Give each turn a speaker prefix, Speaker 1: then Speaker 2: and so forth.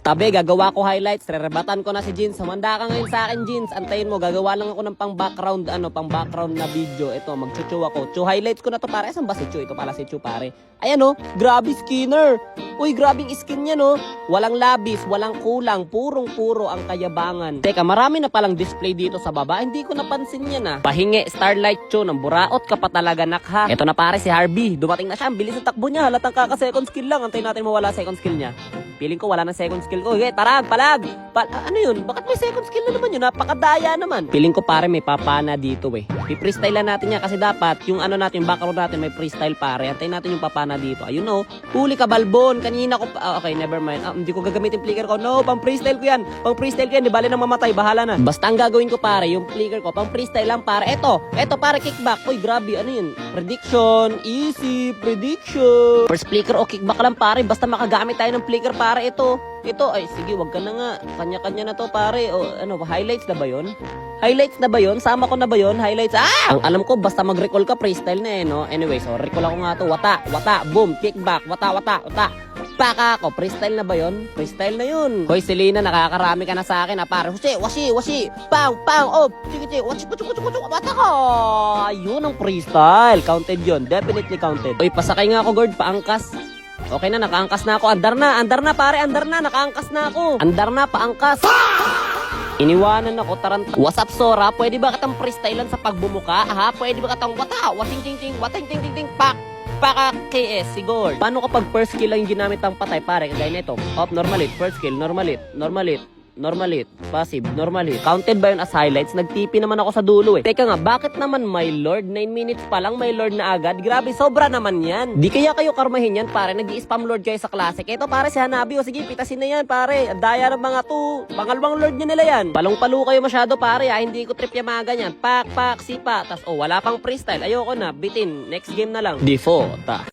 Speaker 1: Tabi, gagawa ko highlights. Rerebatan ko na si Jeans. Humanda ka ngayon sa akin, Jeans. Antayin mo, gagawa lang ako ng pang-background, pang-background na video. Ito, mag-chu ako. Chu, highlights ko na to, pare. Saan ba si Chu? Ito pala si Chu, pare. Ayan, oh. Grabe skinner. Uy, grabing skin niya, no? Walang labis, walang kulang. Purong-puro ang kayabangan. Teka, marami na palang display dito sa baba. Hindi ko napansin yan, ah. Pahingi, Starlight Chu. Nang buraot ka pa talaga, nakha. Ito na, pare, si Harvey. Dumating na siya. Ang bilis ng takbo niya. Halatang kaka-second skill lang. Antayin natin mawala second skill niya. Feeling ko wala na second skill ko. Okay, palag. Ano yun? Bakit may second skill na naman yun? Napakadaya naman. Feeling ko pare may papana dito eh. I-freestyle lang natin yan kasi dapat yung natin, background natin may freestyle pare. Antayin natin yung papana dito. Ayun oh. Huli ka balbon. Kanina ko okay, never mind. Hindi ko gagamitin flicker ko. No, pang freestyle ko yan. Pang freestyle ko yan. Di bali nang mamatay. Bahala na. Basta ang gagawin ko pare, yung flicker ko, pang freestyle lang pare. Eto pare, kickback. Uy, grabe. Ano yun? Prediction. Easy. Prediction. First flicker o kickback lang pare. Basta makagamit tayo ng flicker pare. Ito, ay sige, wag ka na nga. Kanya-kanya na to, pare. O, highlights na ba yun? Highlights na ba yun? Sama ko na ba yun? Highlights. Ang alam ko, basta mag-recall ka, freestyle na eh, no? Anyway, so, recall ako nga to. Wata, boom, kickback, wata. Paka ako, freestyle na ba yun? Freestyle na yun. Hoy, Selena, nakakarami ka na sa akin, ha, pare. Washi, pang, oh, sige, washi, wata ko. Ayun ang freestyle. Counted yun, definitely counted. Hoy, pasakay nga ako, Gord, paangkas. Okay na, nakaangkas na ako. Andar na pare, nakaangkas na ako. Andar na, paangkas. Iniwanan ako, taranta. What's up, Sora? Pwede ba katang freestylean sa pagbumuka? Ha? Pwede ba katang wating ting, pak, KS, siguro. Paano kapag first skill lang yung ginamit ang patay, pare? Kagaya nito. Normal hit, first skill, normal hit, passive, normal hit. Counted ba yun as highlights? Nagtipi naman ako sa dulo eh. Teka nga, bakit naman my lord? 9 minutes pa lang, my lord na agad? Grabe, sobra naman yan. Di kaya kayo karmahin yan, pare. Nag-i-spam lord kayo sa classic. Ito, pare, si Hanabi. O sige, pitasin na yan, pare. Ang daya ng mga to. Pangalawang lord niya nila yan. Palong-palo kayo masyado, pare. Hindi ko trip yung mga ganyan. Pak, sipa. Tas, wala pang freestyle. Ayoko na. Bitin. Next game na lang. Default.